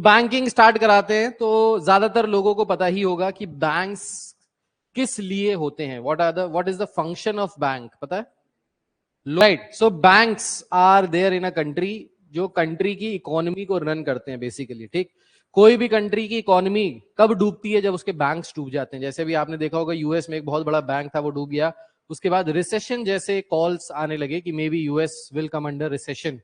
Banking start कराते हैं तो ज्यादातर लोगों को पता ही होगा कि बैंक्स किस लिए होते हैं, what is the function of bank, पता है? Right, so banks are there in a country, जो कंट्री की इकोनॉमी को रन करते हैं बेसिकली, ठीक? कोई भी कंट्री की इकोनॉमी कब डूबती है? जब उसके बैंक्स डूब जाते हैं। जैसे भी आपने देखा होगा यूएस में एक बहुत बड़ा बैंक था, वो डूब गया। उसके बाद रिसेशन जैसे कॉल्स आने लगे कि may be US will come under recession,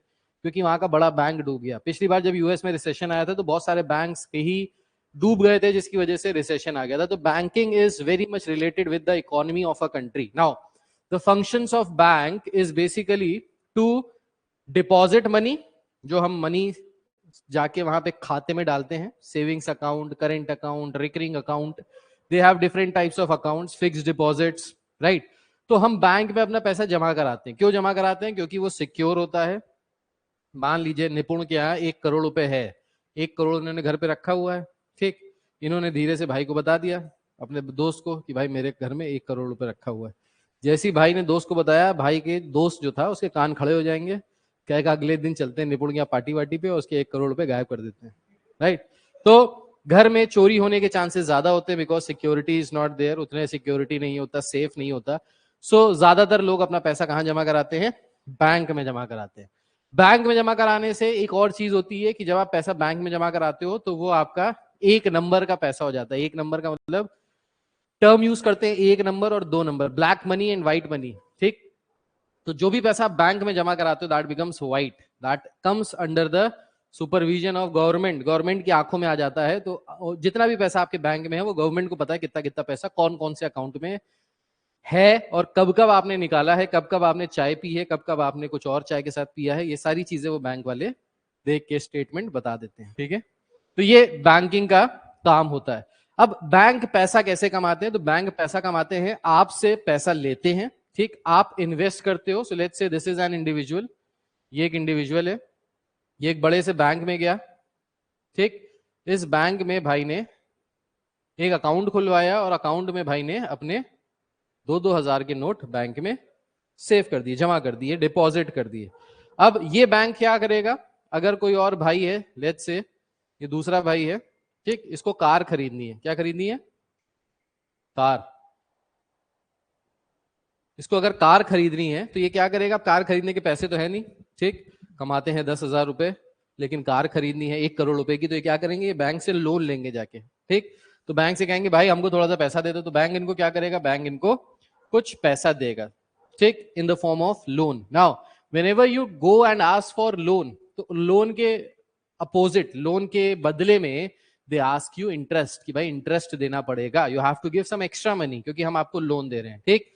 क्योंकि वहां का बड़ा बैंक डूब गया। पिछली बार जब यूएस में रिसेशन आया था तो बहुत सारे बैंक्स के ही डूब गए थे, जिसकी वजह से रिसेशन आ गया था। तो banking is very much related with the economy of a country. Now the functions of bank is basically to deposit money, जो हम मनी जाके वहां पे खाते में डालते हैं, savings account, current account, recurring account, they have different types of accounts, fixed deposits, right? तो हम बैंक में अपना पैसा जमा कराते हैं। क्यों जमा कराते हैं? क्योंकि वो सिक्योर होता है। मान लीजिए निपुण के यहाँ 1 करोड़ रुपए है, 1 करोड़ उन्होंने घर पे रखा हुआ है, ठीक? इन्होंने धीरे से भाई को बता दिया, अपने दोस्त को, कि भाई मेरे घर में 1 करोड़ रुपए रखा हुआ है। जैसे ही भाई ने दोस्त को बताया, भाई के दोस्त जो था उसके कान खड़े हो जाएंगे, कहेगा अगले दिन चलते हैं निपुण की पार्टी वार्टी पे, और उसके 1 करोड़ रुपए गायब कर देते हैं, राइट? तो घर में चोरी होने के चांसेस ज्यादा होते हैं, because security is not there, उतने सिक्योरिटी नहीं होता, सेफ नहीं होता। सो ज्यादातर लोग अपना पैसा कहाँ जमा कराते हैं? बैंक में जमा कराते हैं। बैंक में जमा कराने से एक और चीज होती है कि जब आप पैसा बैंक में जमा कराते हो तो वो आपका 1 नंबर का पैसा हो जाता है। 1 नंबर का मतलब, टर्म यूज करते हैं 1 नंबर और 2 number, black money and white money, ठीक? तो जो भी पैसा आप बैंक में जमा कराते हो that becomes white, that comes under the supervision of government, government की आंखों में आ जाता है। तो जितना भी पैसा आपके बैंक में है वो गवर्नमेंट को पता है कितना कितना पैसा कौन कौन से अकाउंट में है, और कब कब आपने निकाला है, कब कब आपने चाय पी है, कब कब आपने कुछ और चाय के साथ पिया है। ये सारी चीजें वो बैंक वाले देख के स्टेटमेंट बता देते हैं, ठीक है? तो ये बैंकिंग का काम होता है। अब बैंक पैसा कैसे कमाते हैं? तो बैंक पैसा कमाते हैं, आपसे पैसा लेते हैं, ठीक? आप इन्वेस्ट करते हो। So let's say this is an individual, ये एक इंडिविजुअल है, ये एक बड़े से बैंक में गया, ठीक? इस बैंक में भाई ने एक अकाउंट खुलवाया और अकाउंट में भाई ने अपने 2-2 हजार के नोट बैंक में सेव कर दिए, जमा कर दिए, डिपॉजिट कर दिए। अब ये बैंक क्या करेगा? अगर कोई और भाई है, लेट्स से ये दूसरा भाई है, ठीक? इसको कार खरीदनी है। क्या खरीदनी है? कार। इसको अगर कार खरीदनी है तो ये क्या करेगा? कार खरीदने के पैसे तो है नहीं, ठीक? कमाते हैं 10,000 रुपए, लेकिन कार खरीदनी है 1 करोड़ रुपए की, तो ये क्या करेंगे? ये बैंक से लोन लेंगे जाके, ठीक? तो बैंक से कहेंगे भाई हमको थोड़ा सा पैसा दे दो, तो बैंक इनको क्या करेगा? बैंक इनको कुछ पैसा देगा, ठीक? In the form of loan. Now whenever you go and ask for loan, तो लोन के अपोजिट, लोन के बदले में दे आस्क यू इंटरेस्ट, कि भाई इंटरेस्ट देना पड़ेगा, you have to give some extra money, क्योंकि हम आपको लोन दे रहे हैं, ठीक?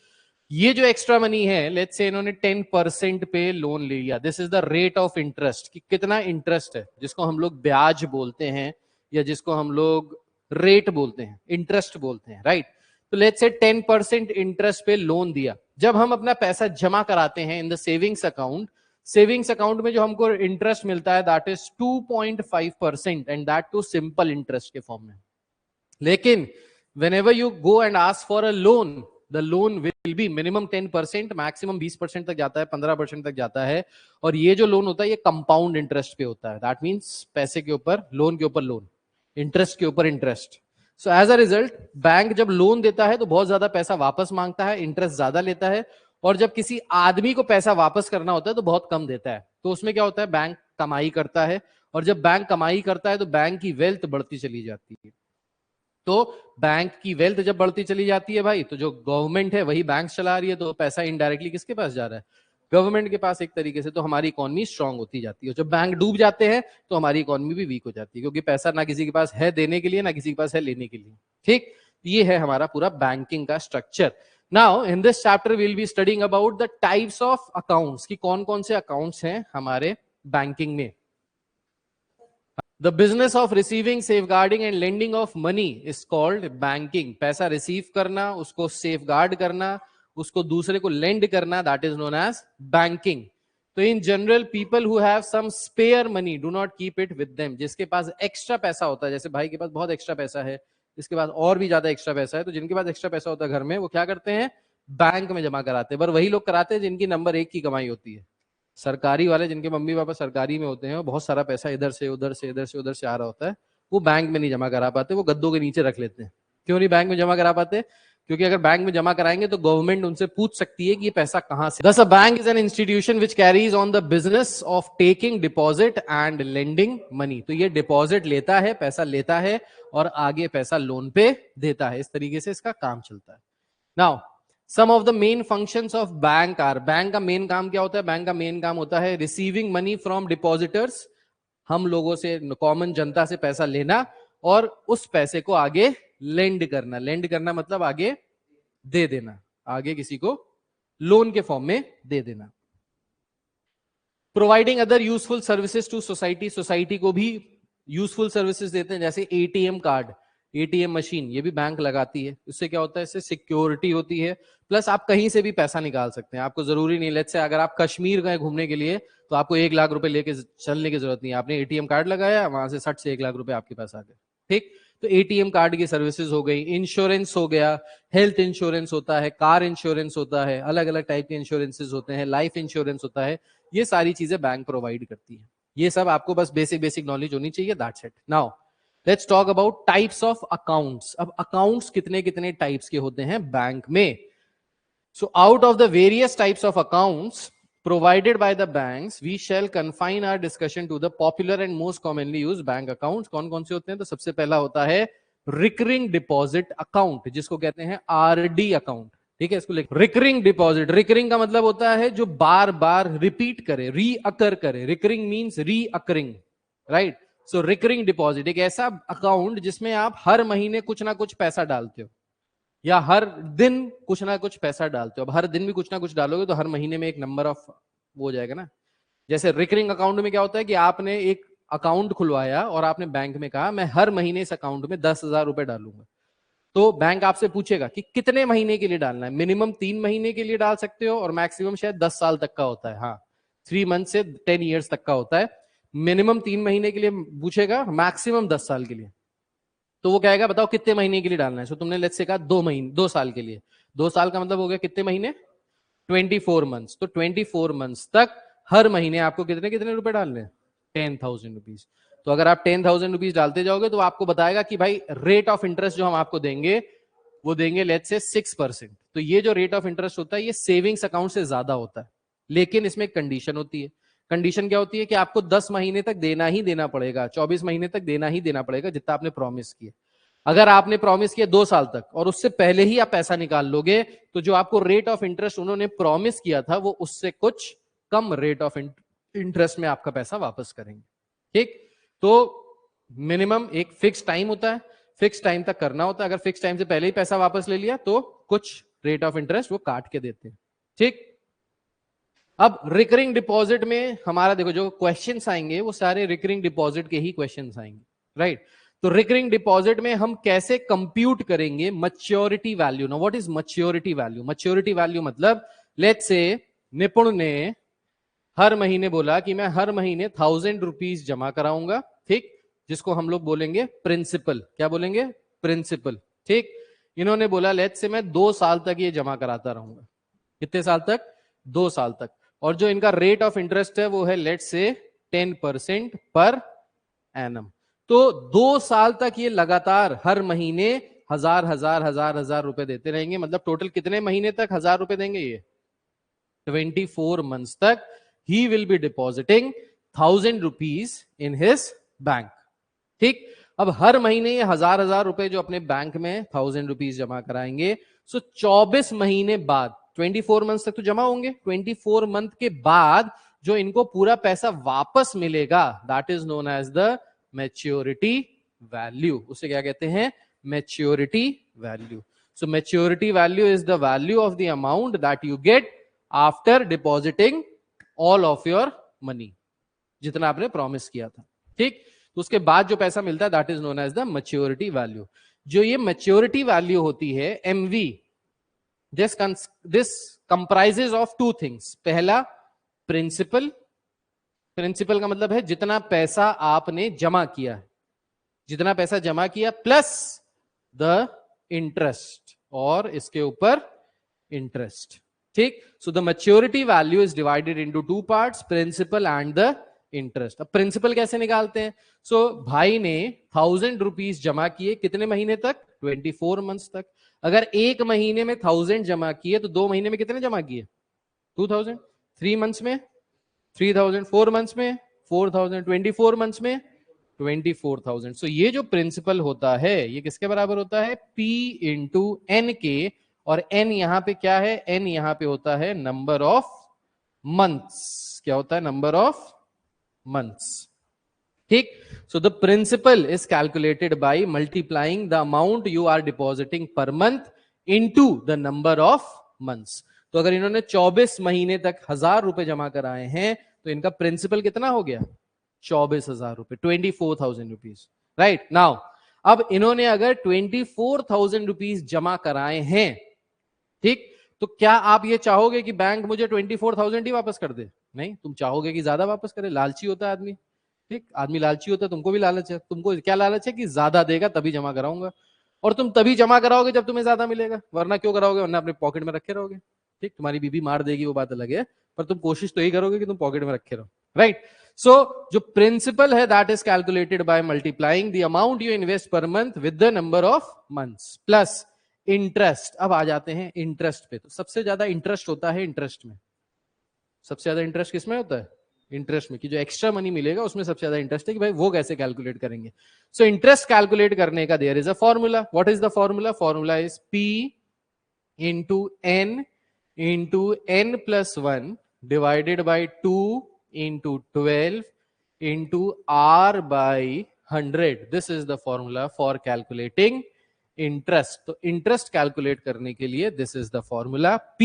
ये जो एक्स्ट्रा मनी है, लेट्स से इन्होंने 10% पे लोन ले लिया, this is the rate of interest, कि कितना इंटरेस्ट है, जिसको हम लोग ब्याज बोलते हैं या जिसको हम लोग रेट बोलते हैं, इंटरेस्ट बोलते हैं, राइट? तो लेट्स से 10% इंटरेस्ट पे लोन दिया। जब हम अपना पैसा जमा कराते हैं in the savings account, savings account में जो हमको इंटरेस्ट मिलता है that is 2.5%, and that too simple interest के फॉर्म में। लेकिन whenever you go and ask for a loan, the loan will be minimum 10%, maximum 20% तक जाता है, 15% तक जाता है। और ये जो लोन होता है ये कंपाउंड इंटरेस्ट पे होता है, दैट मींस पैसे के ऊपर, लोन के ऊपर लोन, इंटरेस्ट के ऊपर interest. So as a result bank जब लोन देता है तो बहुत ज्यादा पैसा वापस मांगता है, इंटरेस्ट ज्यादा लेता है, और जब किसी आदमी को पैसा वापस करना होता है तो बहुत कम देता है। तो उसमें क्या होता है? बैंक कमाई करता है, और जब बैंक कमाई करता है तो बैंक की वेल्थ बढ़ती चली जाती है। तो बैंक की वेल्थ जब बढ़ती चली जाती है भाई, तो जो गवर्नमेंट है वही बैंक चला रही है, तो पैसा इनडायरेक्टली किसके पास जा रहा है? गवर्नमेंट के पास एक तरीके से। तो हमारी इकोनॉमी स्ट्रांग होती जाती है। जब बैंक डूब जाते हैं तो हमारी इकोनॉमी भी वीक हो जाती है, क्योंकि पैसा ना किसी के पास है देने के लिए, ना किसी के पास है लेने के लिए, ठीक? ये है हमारा पूरा बैंकिंग का structure. Now in this chapter will be studying about the types of accounts, कि कौन कौन से अकाउंट्स हैं हमारे बैंकिंग में। The business of receiving, safeguarding and lending of money is called banking. पैसा रिसीव करना, उसको सेफगार्ड करना, उसको दूसरे को लेंड करना, that is known as banking. तो in general people who have some spare money do not keep it with them. जिसके पास एक्स्ट्रा पैसा होता है, जैसे भाई के पास बहुत एक्स्ट्रा पैसा है, इसके पास और भी ज्यादा एक्स्ट्रा पैसा है, तो जिनके पास एक्स्ट्रा पैसा होता है घर में, वो क्या करते हैं? बैंक में जमा कराते हैं। पर वही लोग कराते हैं जिनकी नंबर 1 की कमाई होती है, सरकारी वाले जिनके मम्मी पापा सरकारी में होते हैं, बहुत सारा पैसा इधर से उधर से इधर से उधर से आ रहा होता है, वो बैंक में नहीं जमा करा पाते, वो गद्दों के नीचे रख लेते हैं। क्यों नहीं बैंक में जमा करा पाते? क्योंकि अगर बैंक में जमा कराएंगे तो गवर्नमेंट उनसे पूछ सकती है कि ये पैसा कहां से। Thus, a bank is an institution which carries on the business of taking deposit and lending money. तो ये डिपॉजिट लेता है, पैसा लेता है और आगे पैसा लोन पे देता है। इस तरीके से इसका काम चलता है। Now some of the main functions of bank are, bank का मेन काम क्या होता है? बैंक का मेन काम होता है रिसीविंग मनी फ्रॉम डिपॉजिटर्स, हम लोगों से, कॉमन जनता से पैसा लेना और उस पैसे को आगे लेंड करना। लेंड करना मतलब आगे दे देना, आगे किसी को लोन के फॉर्म में दे देना। Providing other useful services to society, society को भी यूजफुल सर्विसेज देते हैं, जैसे एटीएम कार्ड, एटीएम मशीन, ये भी बैंक लगाती है। इससे क्या होता है? इससे सिक्योरिटी होती है, प्लस आप कहीं से भी पैसा निकाल सकते हैं। आपको जरूरी नहीं, लेट्स से अगर आप कश्मीर गए घूमने के लिए तो आपको 1 लाख रुपए लेके चलने की जरूरत नहीं है, आपने एटीएम कार्ड लगाया, वहां से 60 से 1 लाख रुपए आपके पास आ गए। ठीक, तो एटीएम कार्ड की सर्विसेज हो गई। इंश्योरेंस हो गया, हेल्थ इंश्योरेंस होता है, कार इंश्योरेंस होता है, अलग अलग टाइप के इंश्योरेंसेज होते हैं, लाइफ इंश्योरेंस होता है, ये सारी चीजें बैंक प्रोवाइड करती है। ये सब आपको बस बेसिक नॉलेज होनी चाहिए, that's it. Now let's talk about types of accounts. अब अकाउंट्स कितने कितने टाइप्स के होते हैं बैंक में? So out of the various types of accounts provided by the banks, we shall confine our discussion to the popular and most commonly used bank accounts. कौन कौन से होते हैं? तो सबसे पहला होता है रिकरिंग डिपॉजिट अकाउंट, जिसको कहते हैं आरडी अकाउंट। ठीक है, इसको लिख, रिकरिंग डिपॉजिट। रिकरिंग का मतलब होता है जो बार बार रिपीट करे, रीअकर करे। Recurring means reoccurring, right? So recurring deposit एक ऐसा अकाउंट जिसमें आप हर महीने कुछ ना कुछ पैसा डालते हो, या हर दिन कुछ ना कुछ पैसा डालते हो। अब हर दिन भी कुछ ना कुछ डालोगे तो हर महीने में एक नंबर ऑफ वो हो जाएगा ना। जैसे रिकरिंग अकाउंट में क्या होता है कि आपने एक अकाउंट खुलवाया और आपने बैंक में कहा मैं हर महीने इस अकाउंट में 10,000 रुपए डालूंगा, तो बैंक आपसे पूछेगा कि कितने महीने के लिए डालना है। मिनिमम 3 महीने के लिए डाल सकते हो और मैक्सिमम शायद 10 साल तक का होता है। हाँ, 3 मंथ से 10 ईयर्स तक का होता है। मिनिमम 3 महीने के लिए पूछेगा, मैक्सिमम 10 साल के लिए। तो वो कहेगा बताओ कितने महीने के लिए डालना है। सो तुमने लेट्स से कहा 2 महीने, 2 साल के लिए। 2 साल का मतलब हो गया कितने महीने? 24 मंथ्स। तो 24 मंथ्स तक हर महीने आपको कितने कितने रुपए डालने हैं? 10,000 रुपीज। तो अगर आप 10,000 रुपीज डालते जाओगे तो आपको बताएगा कि भाई रेट ऑफ इंटरेस्ट जो हम आपको देंगे वो देंगे लेट्स से 6%। तो ये जो रेट ऑफ इंटरेस्ट होता है ये सेविंग्स अकाउंट से ज्यादा होता है, लेकिन इसमें एक कंडीशन होती है। कंडीशन क्या होती है कि आपको 10 महीने तक देना ही देना पड़ेगा, 24 महीने तक देना ही देना पड़ेगा जितना आपने प्रॉमिस किया। अगर आपने प्रॉमिस किया 2 साल तक और उससे पहले ही आप पैसा निकाल लोगे तो जो आपको रेट ऑफ इंटरेस्ट उन्होंने प्रॉमिस किया था वो उससे कुछ कम रेट ऑफ इंटरेस्ट में आपका पैसा वापस करेंगे। ठीक, तो मिनिमम एक फिक्स टाइम होता है, फिक्स टाइम तक करना होता है। अगर फिक्स टाइम से पहले ही पैसा वापस ले लिया तो कुछ रेट ऑफ इंटरेस्ट वो काट के देते हैं। ठीक, अब रिकरिंग डिपॉजिट में हमारा देखो जो क्वेश्चंस आएंगे वो सारे रिकरिंग डिपॉजिट के ही क्वेश्चंस आएंगे, राइट? तो रिकरिंग डिपॉजिट में हम कैसे कंप्यूट करेंगे मैच्योरिटी वैल्यू? ना what is maturity value? Maturity value मतलब लेट्स से निपुण ने हर महीने बोला कि मैं हर महीने 1,000 रुपीज जमा कराऊंगा, ठीक, जिसको हम लोग बोलेंगे प्रिंसिपल। क्या बोलेंगे? प्रिंसिपल। ठीक, इन्होंने बोला लेट्स से मैं 2 साल तक ये जमा कराता रहूंगा। कितने साल तक? 2 साल तक। और जो इनका रेट ऑफ इंटरेस्ट है वो है लेट्स से 10% पर एनम। तो 2 साल तक ये लगातार हर महीने हजार रुपए देते रहेंगे। मतलब टोटल कितने महीने तक 1,000 रुपए देंगे? ये 24 मंथ्स तक he will be depositing 1,000 rupees in his bank. ठीक, अब हर महीने ये हजार रुपए जो अपने बैंक में 1,000 रुपीज जमा कराएंगे। सो 24 महीने बाद, 24 मंथ तक तो जमा होंगे, 24 मंथ के बाद जो इनको पूरा पैसा वापस मिलेगा that is known as the maturity value. उसे क्या कहते हैं? Maturity value. So maturity value is the value of the amount that you get after depositing all of your money, जितना आपने प्रॉमिस किया था। ठीक, तो उसके बाद जो पैसा मिलता है that is known as the maturity value. जो ये मैच्योरिटी वैल्यू होती है MV, this comprises of 2 things. पहला प्रिंसिपल, प्रिंसिपल का मतलब है जितना पैसा आपने जमा किया है, जितना पैसा जमा किया प्लस द इंटरेस्ट, और इसके ऊपर इंटरेस्ट। ठीक. So the maturity value is divided into two parts, principal and the interest. अब प्रिंसिपल कैसे निकालते हैं? सो भाई ने 1000 रुपीज जमा किए, कितने महीने तक? 24 मंथ्स तक. अगर एक महीने में 1000 जमा किए तो 2 महीने में कितने जमा किए? 2000. 3 मंथ्स में 3000, 4 मंथ्स में 4000, 24 मंथ्स में 24,000. सो ये जो प्रिंसिपल होता है ये किसके बराबर होता है? P इंटू एन के. और n यहां पे क्या है? n यहां पे होता है नंबर ऑफ मंथ्स. क्या होता है? Number of months. ठीक. So the principal is calculated by multiplying the amount you are depositing per month into the number of months. तो अगर इन्होंने 24 महीने तक 1000 रुपए जमा कराए हैं तो इनका प्रिंसिपल कितना हो गया? 24,000 रुपए, 24,000 रुपीज. राइट. नाउ अब इन्होंने अगर 24,000 रुपीज जमा कराए हैं, ठीक, तो क्या आप ये चाहोगे कि बैंक मुझे 24,000 ही वापस कर दे? नहीं, तुम चाहोगे कि ज्यादा वापस करे. लालची होता है आदमी. ठीक, आदमी लालची होता है. तुमको भी लालच है. तुमको क्या लालच है? कि ज्यादा देगा तभी जमा कराऊंगा. और तुम तभी जमा कराओगे जब तुम्हें ज्यादा मिलेगा, वरना क्यों कराओगे? वरना अपने पॉकेट में रखे रहोगे. ठीक, तुम्हारी बीबी मार देगी वो बात अलग है, पर तुम कोशिश तो यही करोगे कि तुम पॉकेट में रखे रहो. राइट. सो जो प्रिंसिपल है that is calculated by multiplying the amount you invest per month with the number of months plus interest. अब आ जाते हैं इंटरेस्ट पे. तो सबसे ज्यादा इंटरेस्ट होता है इंटरेस्ट में. सबसे ज्यादा इंटरेस्ट किसमें होता है? इंटरेस्ट में. कि जो एक्स्ट्रा मनी मिलेगा उसमें सबसे ज्यादा इंटरेस्ट है. कि भाई वो कैसे कैलकुलेट करेंगे? सो इंटरेस्ट कैलकुलेट करने का there is a formula. What is the formula? Formula is P into n plus 1 divided by 2 into 12 into r by 100. This is the formula for calculating interest. तो interest calculate करने के लिए this is the formula. P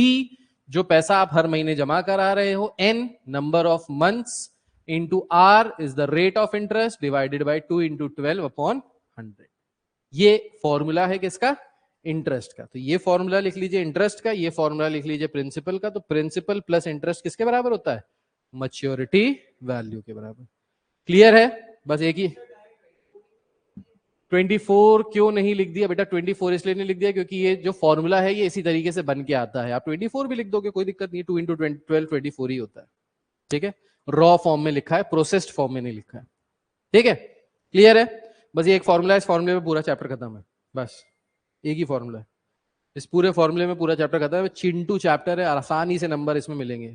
जो पैसा आप हर महीने जमा करा रहे हो, n number of months into r is the rate of interest divided by 2 into 12 upon 100. ये फॉर्मूला है किसका? इंटरेस्ट का. तो ये फॉर्मूला लिख लीजिए इंटरेस्ट का, ये फॉर्मूला लिख लीजिए प्रिंसिपल का. तो प्रिंसिपल प्लस इंटरेस्ट किसके बराबर होता है? मैच्योरिटी वैल्यू के बराबर. क्लियर है? बस एक ही. 24 क्यों नहीं लिख दिया बेटा? 24 इसलिए नहीं लिख दिया क्योंकि ये जो फॉर्मूला है ये इसी तरीके से बन के आता है. आप 24 भी लिख दोगे कोई दिक्कत नहीं. 2 इंटू 12 24 ही होता है. ठीक है. रॉ फॉर्म में लिखा है, प्रोसेस्ड फॉर्म में नहीं लिखा है. ठीक है. क्लियर है? बस ये एक फॉर्मूला है, इस फॉर्मूले में पूरा चैप्टर खत्म है. बस एक ही फॉर्मूला है, इस पूरे फॉर्मूले में पूरा चैप्टर खत्म है. चिंटू चैप्टर है, आसानी से नंबर इसमें मिलेंगे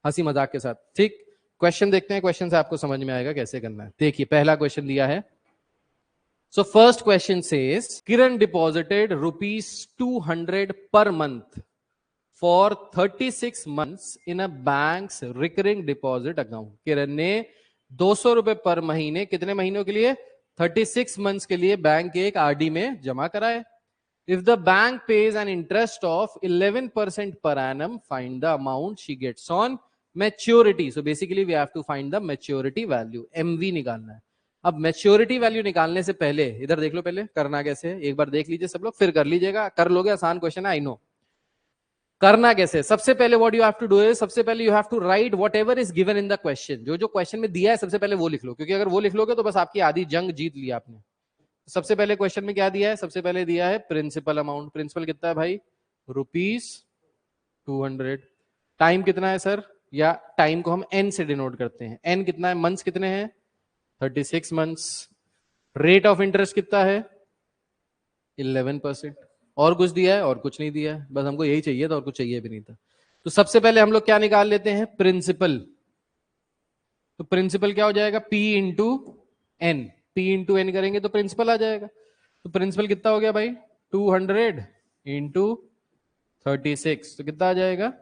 हंसी मजाक के साथ. ठीक. क्वेश्चन देखते हैं, क्वेश्चन से आपको समझ में आएगा कैसे करना है. देखिए पहला क्वेश्चन दिया है. So first question says Kiran deposited rupees 200 per month for 36 months in a bank's recurring deposit account. किरण ने 200 रुपए पर महीने कितने महीनों के लिए? 36 मंथ्स के लिए बैंक के एक आरडी में जमा कराए. If the bank pays an interest of 11% per annum, find the amount she gets on maturity. So basically we have to find the maturity value. MV निकालना है. अब मैच्योरिटी वैल्यू निकालने से पहले इधर देख लो, पहले करना कैसे है एक बार देख लीजिए सब लोग, फिर कर लीजिएगा. कर लोगे, आसान क्वेश्चन है आई नो. करना कैसे? सबसे पहले what you have to do is, सबसे पहले you have to write whatever is given in the question. जो जो क्वेश्चन में दिया है सबसे पहले वो लिख लो, क्योंकि अगर वो लिख लोगे तो बस आपकी आधी जंग जीत ली आपने. सबसे पहले क्वेश्चन में क्या दिया है? सबसे पहले दिया है प्रिंसिपल अमाउंट. प्रिंसिपल कितना है भाई? ₹200. टाइम कितना है सर? या टाइम को हम एन से डिनोट करते हैं. एन कितना है? मंथ्स कितने हैं? 36 मंथ्स. रेट ऑफ इंटरेस्ट कितना है? 11%. और कुछ दिया है? और कुछ नहीं दिया है. बस हमको यही चाहिए था, और कुछ चाहिए भी नहीं था. तो सबसे पहले हम लोग क्या निकाल लेते हैं? प्रिंसिपल. तो प्रिंसिपल क्या हो जाएगा? P into n. P into n करेंगे तो प्रिंसिपल आ जाएगा. तो प्रिंसिपल कितना हो गया भाई? 200 इंटू 36. तो कितना आ जाएगा?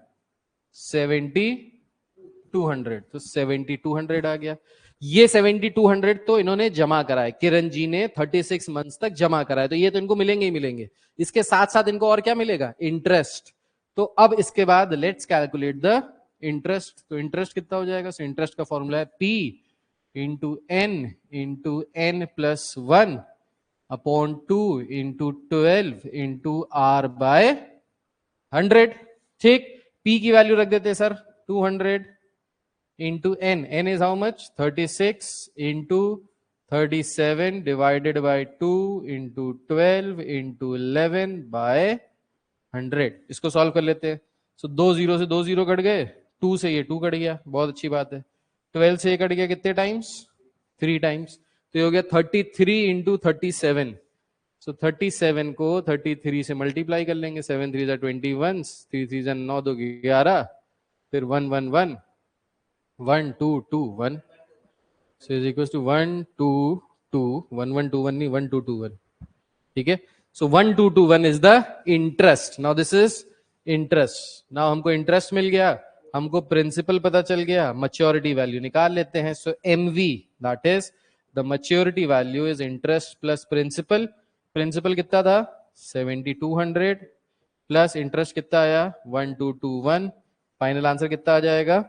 7200. तो 7200 आ गया. ये 7200 तो इन्होंने जमा कराए, किरण जी ने 36 मंथ्स तक जमा कराए, तो ये तो इनको मिलेंगे ही मिलेंगे. इसके साथ साथ इनको और क्या मिलेगा? इंटरेस्ट. तो अब इसके बाद लेट्स कैलकुलेट द इंटरेस्ट. तो इंटरेस्ट कितना हो जाएगा? सो इंटरेस्ट का फॉर्मूला है P into n plus 1 upon 2 into 12 into R by 100. ठीक. P की वैल्यू रख देते हैं sir 200 into n. n is how much? 36 into 37 divided by 2 into 12 into 11 by 100. इसको सॉल्व कर लेते हैं. सो 2 0 से 2 0 कट गए, 2 से ये 2 कट गया, बहुत अच्छी बात है। 12 से ये कट गया कितने टाइम्स? 3 टाइम्स। तो ये हो गया 33 इंटू 37। सो 37 को 33 से मल्टीप्लाई कर लेंगे। 7 3 21, 3 3 9 2 11, फिर 1 1 1 1 2 2 1, सो इज इक्वल टू 1 2 2 1 1 2 1 नहीं 1 2 2 1, ठीक है। सो 1 2 2 1 is the interest. Now this is interest. Now हमको इंटरेस्ट मिल गया, हमको प्रिंसिपल पता चल गया, मैच्योरिटी वैल्यू निकाल लेते हैं। So MV that is the maturity value is interest plus principal. Principal कितना था? 7200 प्लस इंटरेस्ट कितना आया? 1221। फाइनल आंसर कितना आ जाएगा?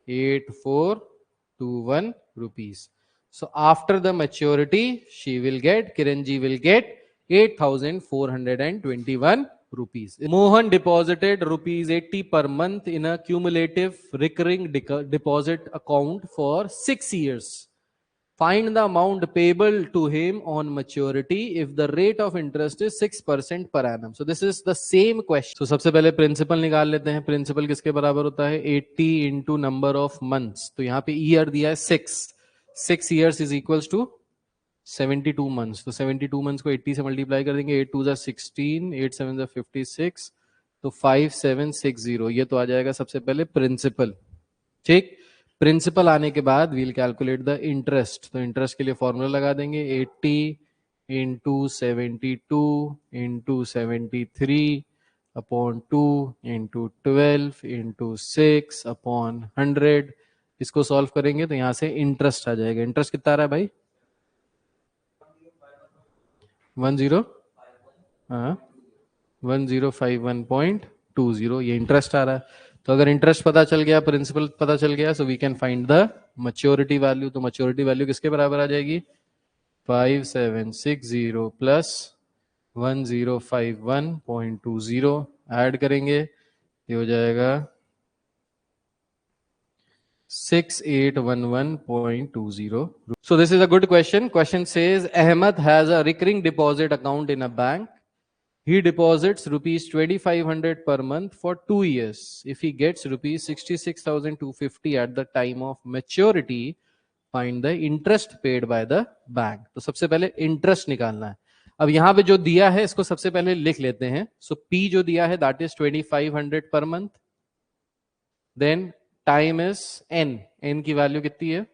8421 rupees. So after the maturity, she will get, Kiranji will get 8,421 rupees. Mohan deposited rupees 80 per month in a cumulative recurring deposit account for 6 years. Find the amount payable to him on maturity if the rate of interest is 6% per annum. So this is the same question. So सबसे पहले principal निकाल लेते हैं। Principal किसके बराबर होता है? 80 into number of months. तो यहाँ पे ईयर दिया है 6 years is equals to 72 months. तो 72 मंथ्स को 80 से मल्टीप्लाई कर देंगे। 8 2 16, 8 7 56, तो 5760। ये तो आ जाएगा सबसे पहले प्रिंसिपल, ठीक। प्रिंसिपल आने के बाद वील कैलकुलेट द इंटरेस्ट। तो इंटरेस्ट के लिए फॉर्मूला लगा देंगे 80 into 72 into 73 upon 2 into 12 into 6 upon 100। इसको सॉल्व करेंगे तो यहां से इंटरेस्ट आ जाएगा। इंटरेस्ट कितना आ रहा है भाई? 1051.20, ये इंटरेस्ट आ रहा है। तो अगर इंटरेस्ट पता चल गया, प्रिंसिपल पता चल गया, so we can find the maturity value. तो मैच्योरिटी वैल्यू किसके बराबर आ जाएगी? 5760 प्लस 1051.20 ऐड करेंगे, ये हो जाएगा 6811.20. So this is a good question. Question says Ahmed has a recurring deposit account in a bank. He deposits rupees 2500 per month for 2 years. If he gets rupees 66,250 at the time of maturity, find the interest paid by the bank. तो सबसे पहले interest निकालना है। अब यहां पे जो दिया है इसको सबसे पहले लिख लेते हैं। सो P जो दिया है that is 2500 per month. Then time is N, N की वैल्यू कितनी है?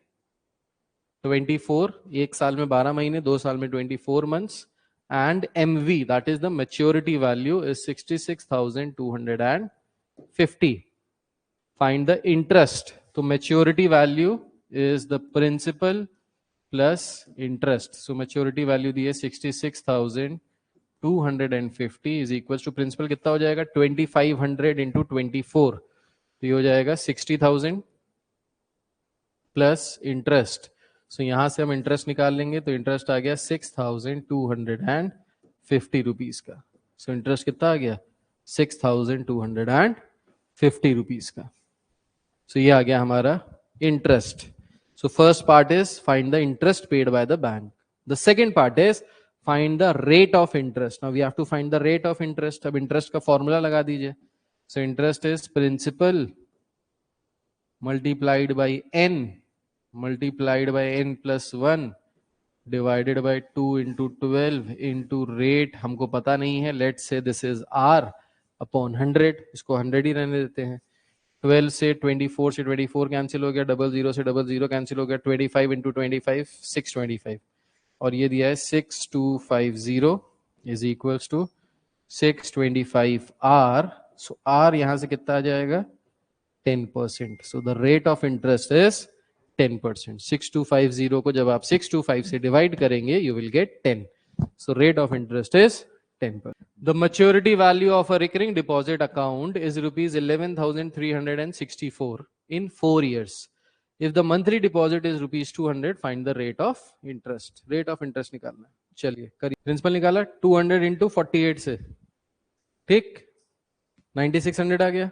24, एक साल में 12 महीने, 2 साल में 24 months. And MV, that is the maturity value, is 66,250. Find the interest. So maturity value is the principal plus interest. So maturity value दी है 66,250 is equals to principal कितना हो जाएगा? 2500 into 24, तो ये हो जाएगा 60,000 प्लस इंटरेस्ट। सो यहां से हम इंटरेस्ट निकाल लेंगे, तो इंटरेस्ट आ गया 6,250 रुपीज का। सो इंटरेस्ट कितना आ गया? 6,250 रुपीज का। सो ये आ गया हमारा interest. So first part is find the interest paid by the bank. The second part is find the rate of interest. Now we have to find the rate of interest. अब interest का formula लगा दीजिए। So interest is principal multiplied by n multiplied by n plus 1 divided by 2 into 12 into rate, हमको पता नहीं है, let's say this is r upon 100, इसको 100 ही रहने देते हैं। 12 से 24 से 24 कैंसिल हो गया, 00 से 00 कैंसिल हो गया, 25 into 25 625, और ये दिया है 6250 is equals to 625 r. so r यहां से कितना आ जाएगा? 10%. So the rate of interest is 10%. 6250 को जब आप 625 से डिवाइड करेंगे, you will get 10. So rate of interest is 10%. The maturity value of a recurring deposit account is rupees 11,364 in 4 years. If the monthly deposit is rupees 200, find the rate of interest. Rate of interest निकालना है। चलिए करिए। Principal निकाला 200 into 48 से, ठीक, 9600 आ गया।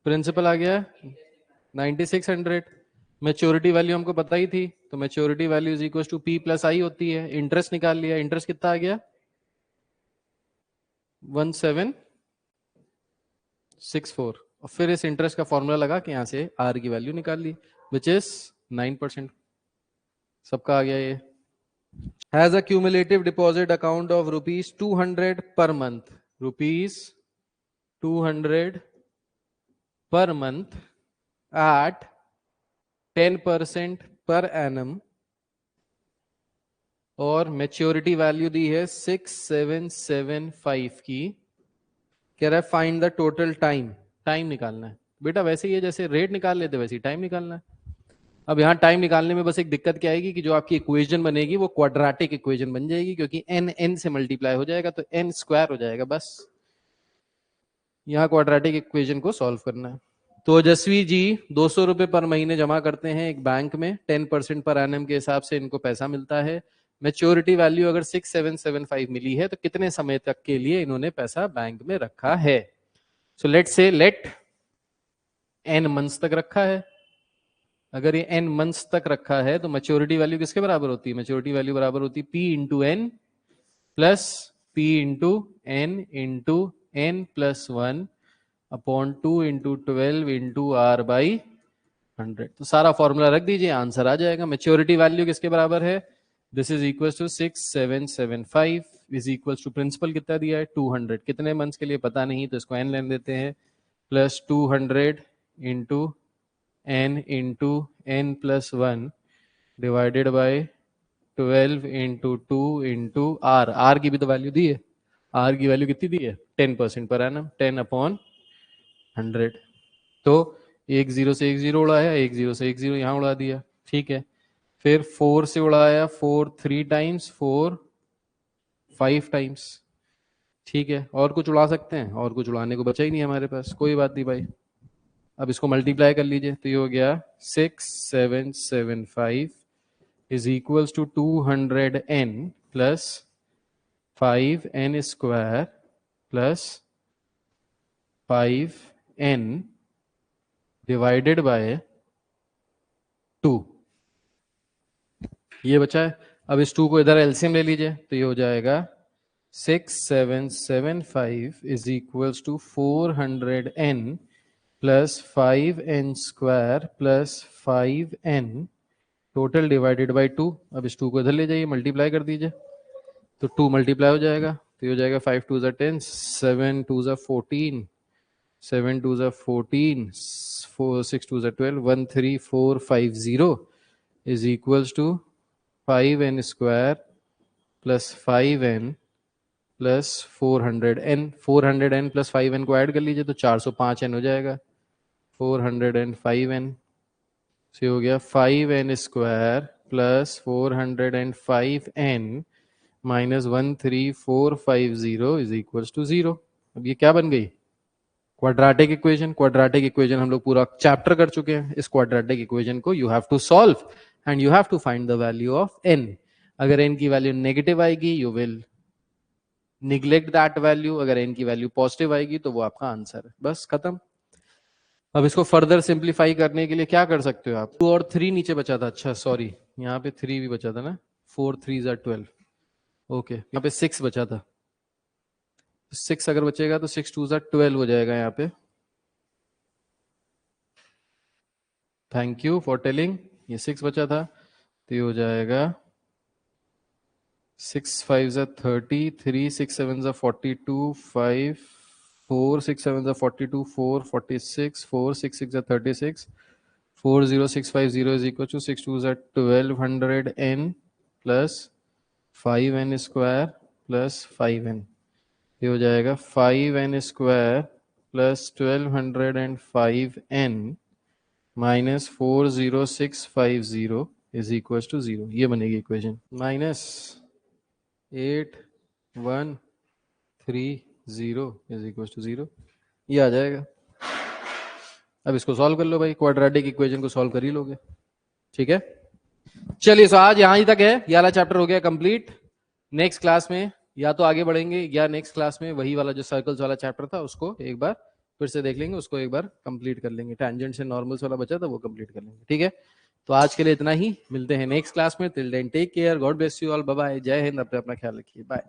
Principal आ गया 9600। Maturity value हमको पता ही थी, तो maturity value is equal to P plus I होती है। इंटरेस्ट निकाल लिया। इंटरेस्ट कितना आ गया? 64 और फिर इस इंटरेस्ट का फॉर्मूला लगा कि यहाँ से आर की वैल्यू निकाल ली विच इज 9%। सबका आ गया ये। Has a cumulative deposit account of rupees 200 per month, rupees 200 per month at 10% per annum और मेच्योरिटी वैल्यू दी है 6775 की। कह रहा है find the total time, time निकालना है बेटा। वैसे ही है जैसे रेट निकाल लेते वैसे ही टाइम निकालना है। अब यहाँ टाइम निकालने में बस एक दिक्कत क्या आएगी कि जो आपकी इक्वेशन बनेगी वो क्वाड्रेटिक इक्वेशन बन जाएगी, क्योंकि n n से मल्टीप्लाई हो जाएगा तो n स्क्वायर हो जाएगा। बस यहाँ क्वाड्रेटिक इक्वेशन को सॉल्व करना है। तो यशस्वी जी 200 रुपए पर महीने जमा करते हैं एक बैंक में, 10% पर एनम के हिसाब से इनको पैसा मिलता है। मैच्योरिटी वैल्यू अगर 6775 मिली है तो कितने समय तक के लिए इन्होंने पैसा बैंक में रखा है। सो लेट से लेट n मंथ्स तक रखा है। अगर ये n मंथ्स तक रखा है तो मैच्योरिटी वैल्यू किसके बराबर होती है? मैच्योरिटी वैल्यू बराबर होती है p into n plus p into n into n plus 1 upon 2 into 12 into r by 100। तो सारा फॉर्मूला रख दीजिए, आंसर आ जाएगा। मैच्योरिटी वैल्यू किसके बराबर है? This is equal to 6775 is equal to principal कितना दिया है 200। कितने मंथ्स के लिए पता नहीं तो इसको n लेने देते हैं, plus 200 into n into n plus 1 divided by 12 into 2 into r. R की भी तो वैल्यू दी है। आर की वैल्यू कितनी दी है? 10% पर एनम, 10 अपॉन 100। तो एक जीरो से एक जीरो उड़ाया, एक जीरो से एक जीरो यहां उड़ा दिया, ठीक है। फिर 4 से उड़ाया, 4 3 टाइम्स, 4 5 टाइम्स, ठीक है। और कुछ उड़ा सकते हैं? और कुछ उड़ाने को बचा ही नहीं हमारे पास, कोई बात नहीं भाई। अब इसको मल्टीप्लाई कर लीजिए तो ये हो गया 6775 is equals to 200n plus 5n square plus 5n divided by 2। ये बचा है। अब इस 2 को इधर एलसीएम ले लीजिए तो ये हो जाएगा 6775 is equals to 400n plus 5n square plus 5n total divided by 2। अब इस 2 को इधर ले जाइए, मल्टीप्लाई कर दीजिए तो 2 मल्टीप्लाई हो जाएगा तो ये हो जाएगा 5 2 10, 7 2 14, 7 2 14, 4 6 2 12, 13450 is equals to 5n square plus 5n plus 400n। 400n plus 5n को ऐड कर लीजिए तो 405n हो जाएगा। 405n से हो गया 5n square plus 405n minus 13450 is equals to 0। अब ये क्या बन गई? Quadratic equation. क्वाड्रेटिक इक्वेशन हम लोग पूरा चैप्टर कर चुके हैं। इस क्वाड्रेटिक इक्वेशन को you have to solve and you have to find the value of n। अगर n की वैल्यू नेगेटिव आएगी you will neglect that value, अगर n की वैल्यू पॉजिटिव आएगी तो वो आपका आंसर है। बस खत्म। अब इसको फर्दर सिंप्लीफाई करने के लिए क्या कर सकते हो आप? 2 और 3 नीचे बचा था, अच्छा सॉरी यहाँ पे 3 भी बचा था ना, 4 3 12, ओके यहाँ पे 6 बचा था। 6 अगर बचेगा तो 6 2 12 हो जाएगा यहाँ पे। Thank you for telling. ये 6 बचा था तो ये हो जाएगा 6 5 30, 3 6 7 42, 5 4 6 7 42, 4 46, 4 6 6 36, 40650 is equal to 6 2 1200n plus 5n square plus 5n। ये हो जाएगा 5n square plus 1205n minus 40650 is equal to 0। ये बनेगी equation. Minus 8130 is equal to 0, ये आ जाएगा। अब इसको सॉल्व कर लो भाई, क्वाड्रेटिक इक्वेशन को सॉल्व कर ही लोगे, ठीक है। चलिए सो आज यहां ही तक है, ये वाला चैप्टर हो गया कंप्लीट। नेक्स्ट क्लास में या तो आगे बढ़ेंगे या नेक्स्ट क्लास में वही वाला जो सर्कल्स वाला चैप्टर था उसको एक बार फिर से देख लेंगे, उसको एक बार कंप्लीट कर लेंगे। टैंजेंट से नॉर्मल्स वाला बचा था वो कंप्लीट कर लेंगे, ठीक है। तो आज के लिए इतना ही, मिलते हैं नेक्स्ट क्लास में। Till then take care, God bless you all, bye bye, जय हिंद, अपना ख्याल रखिए, बाय।